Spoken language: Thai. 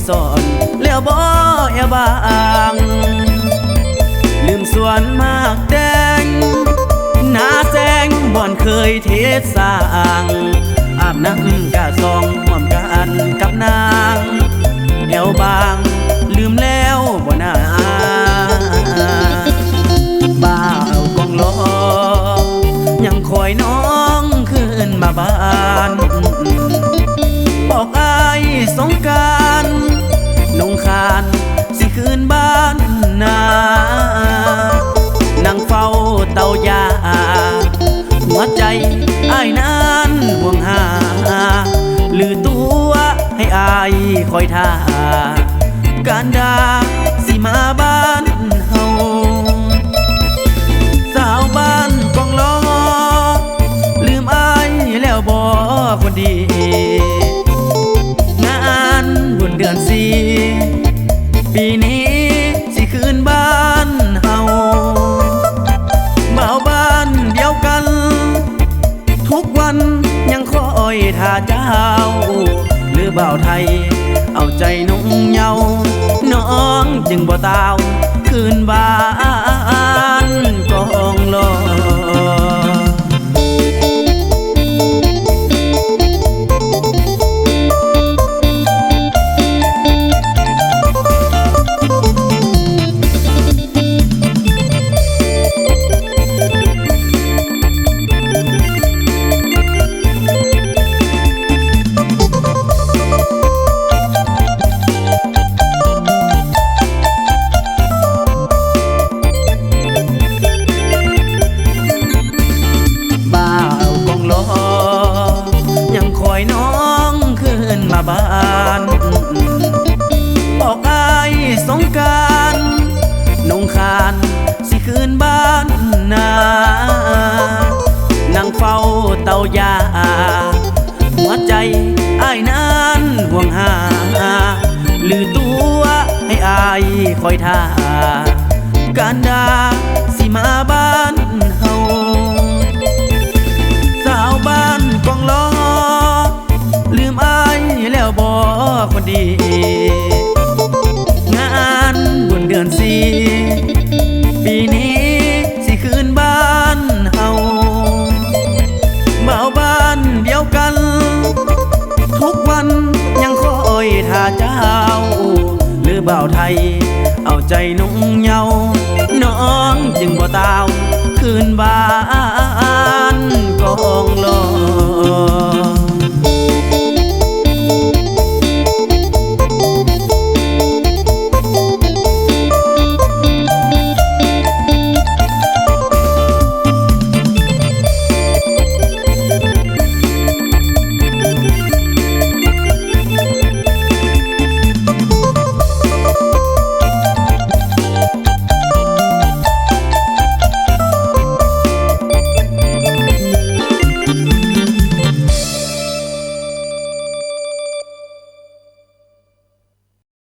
สอนแล้วบ่แอบางลืมสวนมากแดงหน้าแสงบ่อนเคยเทศสร้างอาบน้ำกะซองห่วมกันกับนางแอวบางลืมแล้วบ่นาบ่าวกองล้อยังคอยน้องขึ้นมาบ้านบอกอายสงกรานต์นงคานสิคืนบ้านนานั่งเฝ้าเตายาหัวใจอ้ายนั้นห่วงหาหรือตัวให้อายคอยท่าการดาสิมาบ้านเฮาสาวบ้านกองล้อลืมอายแล้วบ่คนดีงานบุญเดือนสี่ปีนี้สิคืนบ้านเฮาบ่าวบ้านเดียวกันทุกวันยังคอยท่าเจ้าหรือบ่าวไทยเอาใจนุ่งเยาน้องจึงบ่ตาวคืนบ้านกองล้อยังคอยน้องขึ้นมาบ้านบอกอายสงกรานต์นงคานสิคืนบ้านนานั่งเฝ้าเตายาหัวใจอ้ายนั้นห่วงหาหรือตัวให้อายคอยท่าการดาสิมาบ้านเฮาสาวบ้านกองล้อลืมอายแล้วบ่คนดีงานบุญเดือนสี่ปีนี้สิคืนบ้านเฮาบ่าวบ้านเดียวกันทุกวันยังคอยท่าเจ้าหรือบ่าวไทยเอาใจนุ่งเยาน้องจึงบ่ตาวคืนบ้านกองล้อ